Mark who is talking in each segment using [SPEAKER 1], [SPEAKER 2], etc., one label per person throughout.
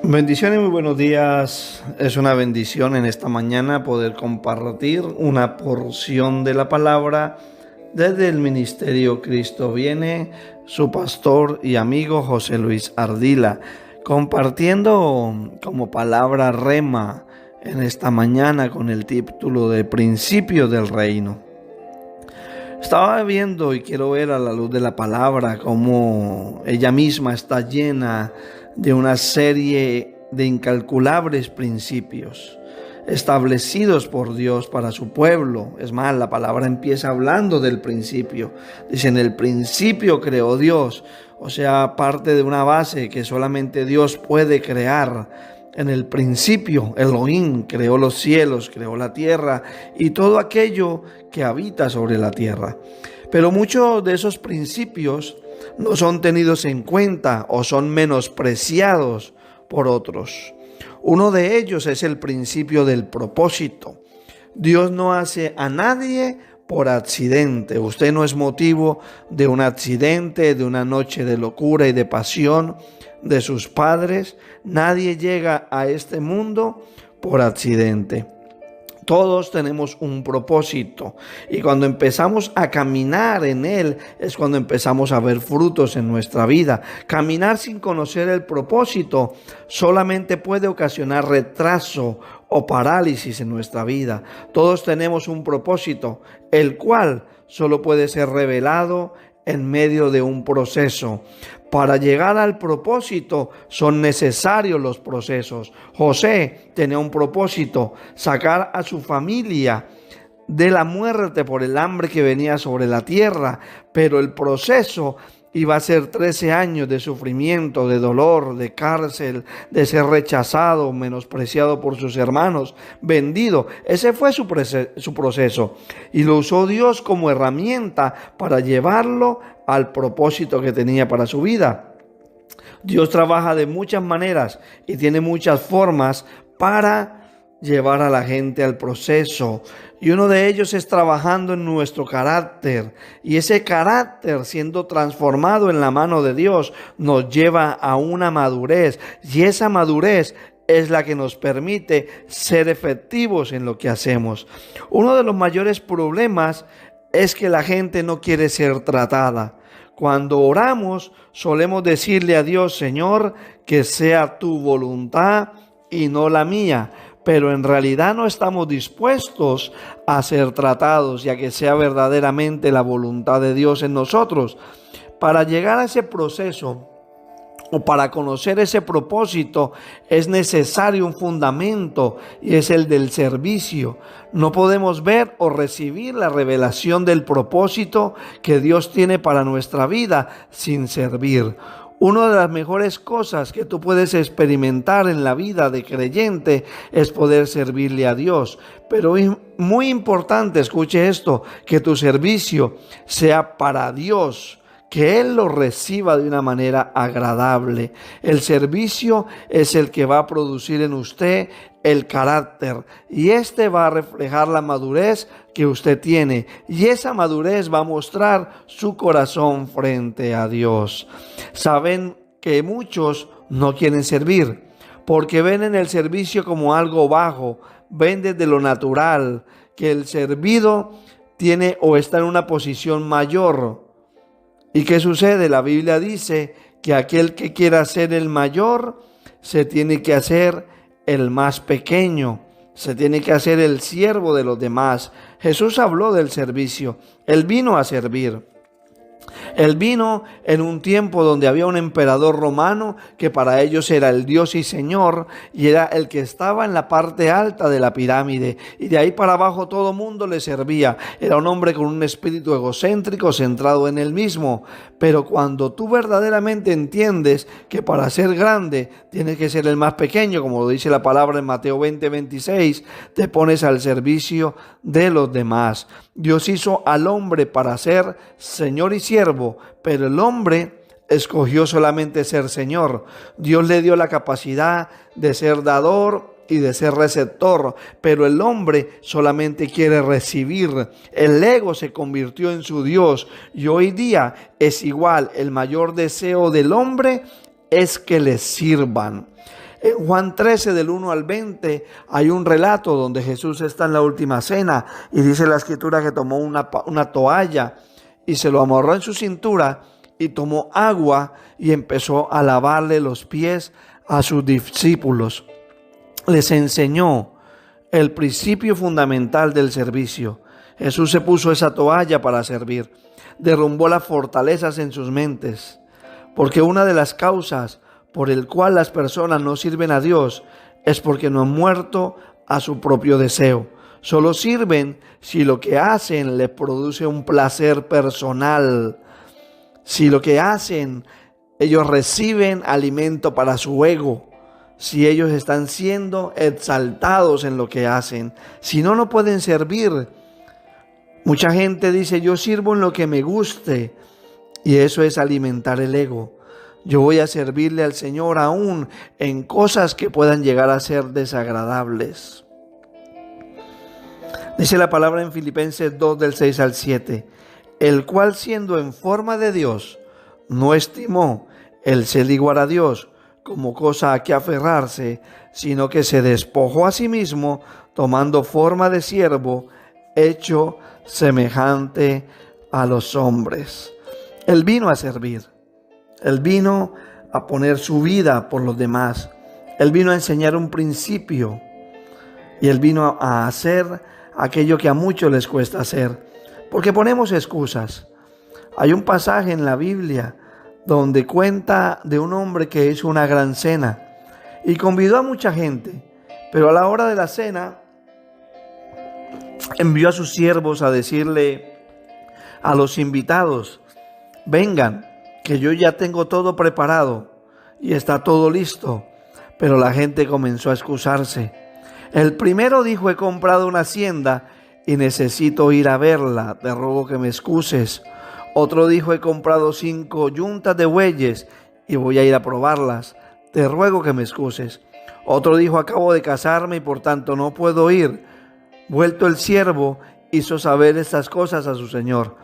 [SPEAKER 1] Bendiciones y muy buenos días. Es una bendición en esta mañana poder compartir una porción de la palabra desde el Ministerio Cristo Viene, su pastor y amigo José Luis Ardila, compartiendo como palabra rema en esta mañana con el título de Principios del Reino. Estaba viendo y quiero ver a la luz de la palabra cómo ella misma está llena de una serie de incalculables principios establecidos por Dios para su pueblo. Es más, la palabra empieza hablando del principio. Dice, en el principio creó Dios. O sea, parte de una base que solamente Dios puede crear. En el principio, Elohim creó los cielos, creó la tierra y todo aquello que habita sobre la tierra. Pero muchos de esos principios no son tenidos en cuenta o son menospreciados por otros. Uno de ellos es el principio del propósito. Dios no hace a nadie por accidente. Usted no es motivo de un accidente, de una noche de locura y de pasión de sus padres. Nadie llega a este mundo por accidente. Todos tenemos un propósito y cuando empezamos a caminar en él es cuando empezamos a ver frutos en nuestra vida. Caminar sin conocer el propósito solamente puede ocasionar retraso o parálisis en nuestra vida. Todos tenemos un propósito, el cual solo puede ser revelado en medio de un proceso. Para llegar al propósito son necesarios los procesos. José tenía un propósito, sacar a su familia de la muerte por el hambre que venía sobre la tierra, pero el proceso iba a ser 13 años de sufrimiento, de dolor, de cárcel, de ser rechazado, menospreciado por sus hermanos, vendido. Ese fue su proceso. Y lo usó Dios como herramienta para llevarlo al propósito que tenía para su vida. Dios trabaja de muchas maneras y tiene muchas formas para llevar a la gente al proceso. Y uno de ellos es trabajando en nuestro carácter. Y ese carácter, siendo transformado en la mano de Dios, nos lleva a una madurez. Y esa madurez es la que nos permite ser efectivos en lo que hacemos. Uno de los mayores problemas es que la gente no quiere ser tratada. Cuando oramos, solemos decirle a Dios, Señor, que sea tu voluntad y no la mía. Pero en realidad no estamos dispuestos a ser tratados y a que sea verdaderamente la voluntad de Dios en nosotros. Para llegar a ese proceso o para conocer ese propósito es necesario un fundamento y es el del servicio. No podemos ver o recibir la revelación del propósito que Dios tiene para nuestra vida sin servir. Una de las mejores cosas que tú puedes experimentar en la vida de creyente es poder servirle a Dios. Pero es muy importante, escuche esto, que tu servicio sea para Dios, que Él lo reciba de una manera agradable. El servicio es el que va a producir en usted el carácter y este va a reflejar la madurez que usted tiene y esa madurez va a mostrar su corazón frente a Dios. Saben que muchos no quieren servir porque ven en el servicio como algo bajo, ven desde lo natural que el servido tiene o está en una posición mayor. ¿Y qué sucede? La Biblia dice que aquel que quiera ser el mayor se tiene que hacer el más pequeño, se tiene que hacer el siervo de los demás. Jesús habló del servicio, Él vino a servir. Él vino en un tiempo donde había un emperador romano que para ellos era el Dios y Señor y era el que estaba en la parte alta de la pirámide y de ahí para abajo todo mundo le servía. Era un hombre con un espíritu egocéntrico centrado en él mismo, pero cuando tú verdaderamente entiendes que para ser grande tienes que ser el más pequeño, como lo dice la palabra en Mateo 20:26, te pones al servicio de los demás. Dios hizo al hombre para ser Señor y siervo, pero el hombre escogió solamente ser Señor. Dios le dio la capacidad de ser dador y de ser receptor, pero el hombre solamente quiere recibir. El ego se convirtió en su Dios y hoy día es igual. El mayor deseo del hombre es que le sirvan. En Juan 13, del 1 al 20, hay un relato donde Jesús está en la última cena y dice la escritura que tomó una toalla y se lo amarró en su cintura y tomó agua y empezó a lavarle los pies a sus discípulos. Les enseñó el principio fundamental del servicio. Jesús se puso esa toalla para servir. Derrumbó las fortalezas en sus mentes. Porque una de las causas por el cual las personas no sirven a Dios es porque no han muerto a su propio deseo. Solo sirven si lo que hacen les produce un placer personal. Si lo que hacen, ellos reciben alimento para su ego. Si ellos están siendo exaltados en lo que hacen. Si no, no pueden servir. Mucha gente dice, yo sirvo en lo que me guste. Y eso es alimentar el ego. Yo voy a servirle al Señor aún en cosas que puedan llegar a ser desagradables. Dice la palabra en Filipenses 2 del 6 al 7. El cual siendo en forma de Dios, no estimó el ser igual a Dios como cosa a que aferrarse, sino que se despojó a sí mismo, tomando forma de siervo, hecho semejante a los hombres. Él vino a servir. Él vino a poner su vida por los demás. Él vino a enseñar un principio. Y Él vino a hacer aquello que a muchos les cuesta hacer. Porque ponemos excusas. Hay un pasaje en la Biblia donde cuenta de un hombre que hizo una gran cena y convidó a mucha gente, pero a la hora de la cena envió a sus siervos a decirle a los invitados, vengan, que yo ya tengo todo preparado y está todo listo. Pero la gente comenzó a excusarse. El primero dijo, he comprado una hacienda y necesito ir a verla, te ruego que me excuses. Otro dijo, he comprado 5 yuntas de bueyes y voy a ir a probarlas, te ruego que me excuses. Otro dijo, acabo de casarme y por tanto no puedo ir. Vuelto el siervo, hizo saber estas cosas a su señor.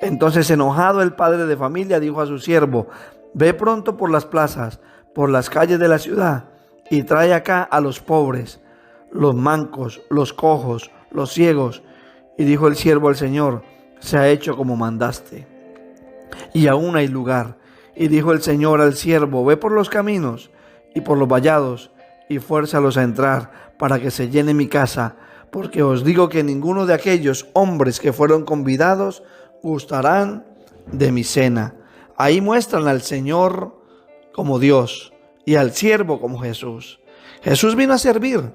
[SPEAKER 1] Entonces, enojado, el padre de familia dijo a su siervo, ve pronto por las plazas, por las calles de la ciudad, y trae acá a los pobres, los mancos, los cojos, los ciegos. Y dijo el siervo al Señor, se ha hecho como mandaste, y aún hay lugar. Y dijo el Señor al siervo, ve por los caminos y por los vallados, y fuérzalos a entrar, para que se llene mi casa, porque os digo que ninguno de aquellos hombres que fueron convidados gustarán de mi cena. Ahí muestran al Señor como Dios y al siervo como Jesús. Jesús vino a servir.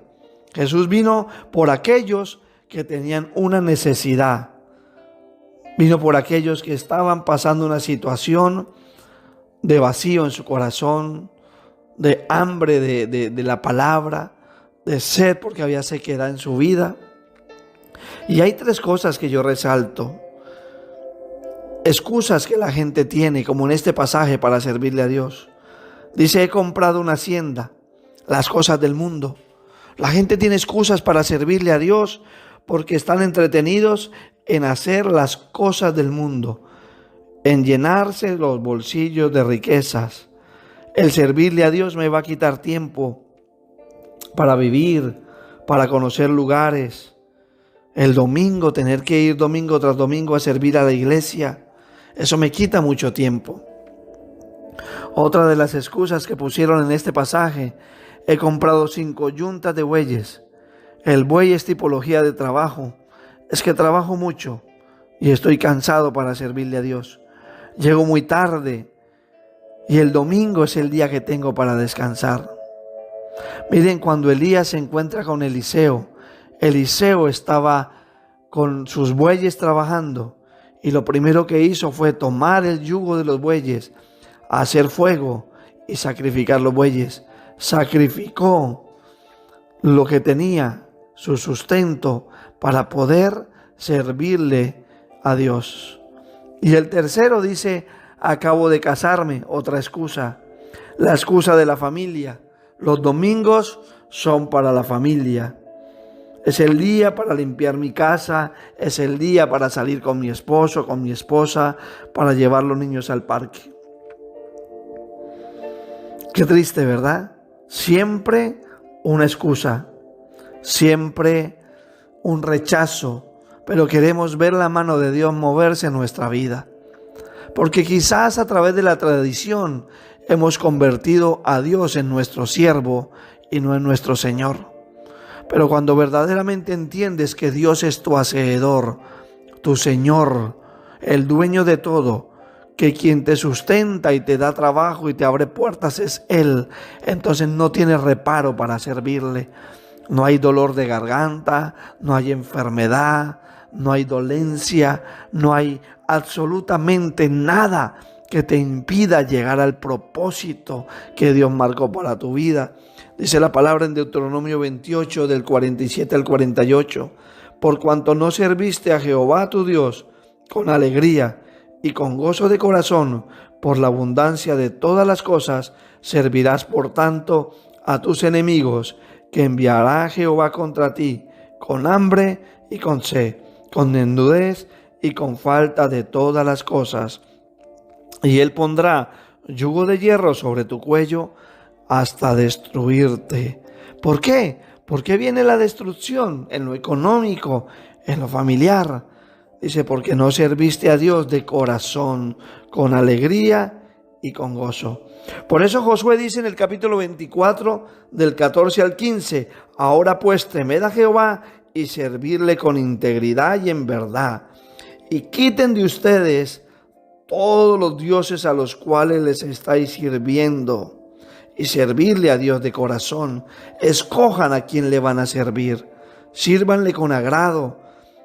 [SPEAKER 1] Jesús vino por aquellos que tenían una necesidad. Vino por aquellos que estaban pasando una situación de vacío en su corazón, de hambre de la palabra, de sed porque había sequedad en su vida. Y hay 3 cosas que yo resalto. Excusas que la gente tiene, como en este pasaje, para servirle a Dios. Dice, he comprado una hacienda, las cosas del mundo. La gente tiene excusas para servirle a Dios porque están entretenidos en hacer las cosas del mundo, en llenarse los bolsillos de riquezas. El servirle a Dios me va a quitar tiempo para vivir, para conocer lugares. El domingo, tener que ir domingo tras domingo a servir a la iglesia, eso me quita mucho tiempo. Otra de las excusas que pusieron en este pasaje, he comprado 5 yuntas de bueyes. El buey es tipología de trabajo. Es que trabajo mucho y estoy cansado para servirle a Dios. Llego muy tarde y el domingo es el día que tengo para descansar. Miren, cuando Elías se encuentra con Eliseo, Eliseo estaba con sus bueyes trabajando y lo primero que hizo fue tomar el yugo de los bueyes, hacer fuego y sacrificar los bueyes. Sacrificó lo que tenía, su sustento, para poder servirle a Dios. Y el tercero dice, acabo de casarme, otra excusa. La excusa de la familia. Los domingos son para la familia. Es el día para limpiar mi casa, es el día para salir con mi esposo, con mi esposa, para llevar los niños al parque. Qué triste, ¿verdad? siempre una excusa, siempre un rechazo, pero queremos ver la mano de Dios moverse en nuestra vida. Porque quizás a través de la tradición hemos convertido a Dios en nuestro siervo y no en nuestro Señor. Pero cuando verdaderamente entiendes que Dios es tu hacedor, tu Señor, el dueño de todo, que quien te sustenta y te da trabajo y te abre puertas es Él, entonces no tienes reparo para servirle. No hay dolor de garganta, no hay enfermedad, no hay dolencia, no hay absolutamente nada que te impida llegar al propósito que Dios marcó para tu vida. Dice la palabra en Deuteronomio 28, del 47 al 48, por cuanto no serviste a Jehová tu Dios con alegría y con gozo de corazón, por la abundancia de todas las cosas, servirás por tanto a tus enemigos, que enviará Jehová contra ti, con hambre y con sed, con desnudez y con falta de todas las cosas. Y Él pondrá yugo de hierro sobre tu cuello hasta destruirte. ¿Por qué? ¿Por qué viene la destrucción? En lo económico, en lo familiar. Dice, porque no serviste a Dios de corazón, con alegría y con gozo. Por eso Josué dice en el capítulo 24, del 14 al 15, ahora pues temed a Jehová y servirle con integridad y en verdad. Y quiten de ustedes todos los dioses a los cuales les estáis sirviendo, y servirle a Dios de corazón. Escojan a quién le van a servir. Sírvanle con agrado.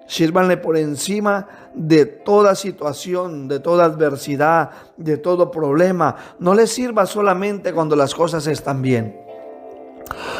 [SPEAKER 1] Sírvanle por encima de toda situación, de toda adversidad, de todo problema. No les sirva solamente cuando las cosas están bien.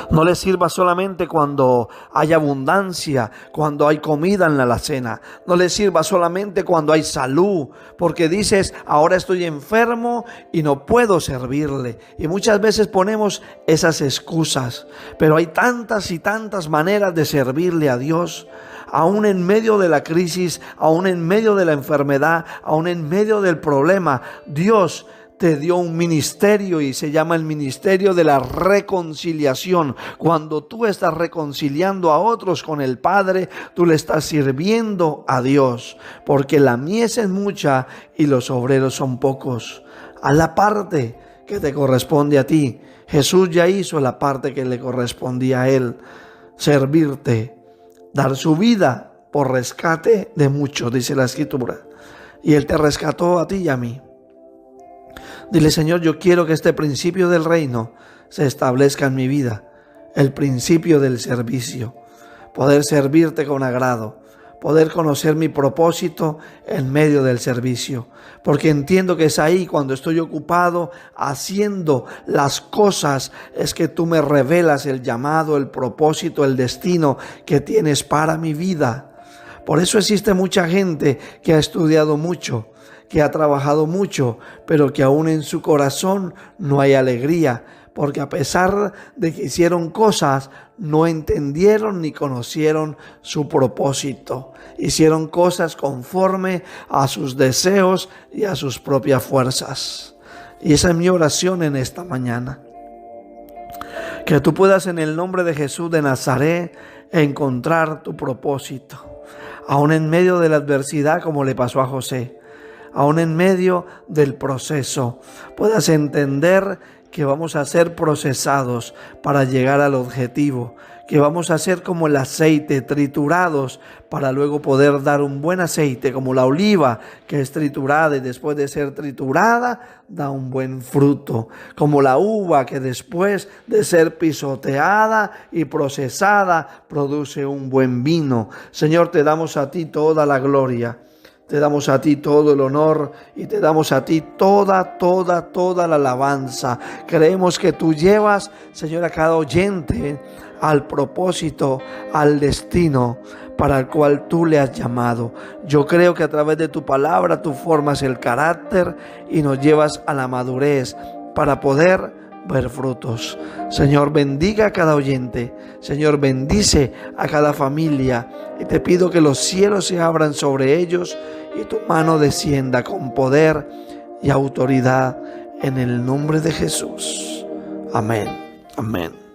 [SPEAKER 1] No les sirva solamente cuando hay abundancia, cuando hay comida en la alacena. No les sirva solamente cuando hay salud, porque dices, ahora estoy enfermo y no puedo servirle. Y muchas veces ponemos esas excusas, pero hay tantas y tantas maneras de servirle a Dios. Aún en medio de la crisis, aún en medio de la enfermedad, aún en medio del problema, Dios te dio un ministerio y se llama el ministerio de la reconciliación. Cuando tú estás reconciliando a otros con el Padre, tú le estás sirviendo a Dios, porque la mies es mucha y los obreros son pocos. Haz la parte que te corresponde a ti. Jesús ya hizo la parte que le correspondía a Él, servirte, dar su vida por rescate de muchos, dice la Escritura. Y Él te rescató a ti y a mí. Dile, Señor, yo quiero que este principio del reino se establezca en mi vida. El principio del servicio. Poder servirte con agrado. Poder conocer mi propósito en medio del servicio. Porque entiendo que es ahí cuando estoy ocupado haciendo las cosas, es que tú me revelas el llamado, el propósito, el destino que tienes para mi vida. Por eso existe mucha gente que ha estudiado mucho, que ha trabajado mucho, pero que aún en su corazón no hay alegría, porque a pesar de que hicieron cosas, no entendieron ni conocieron su propósito. Hicieron cosas conforme a sus deseos y a sus propias fuerzas. Y esa es mi oración en esta mañana. Que tú puedas en el nombre de Jesús de Nazaret encontrar tu propósito. Aún en medio de la adversidad, como le pasó a José. Aún en medio del proceso, puedas entender que vamos a ser procesados para llegar al objetivo, que vamos a ser como el aceite, triturados para luego poder dar un buen aceite, como la oliva que es triturada y después de ser triturada da un buen fruto, como la uva que después de ser pisoteada y procesada produce un buen vino. Señor, te damos a ti toda la gloria. Te damos a ti todo el honor y te damos a ti toda la alabanza. Creemos que tú llevas, Señor, a cada oyente al propósito, al destino para el cual tú le has llamado. Yo creo que a través de tu palabra tú formas el carácter y nos llevas a la madurez para poder ver frutos. Señor, bendiga a cada oyente. Señor, bendice a cada familia. Y te pido que los cielos se abran sobre ellos y tu mano descienda con poder y autoridad en el nombre de Jesús. Amén. Amén.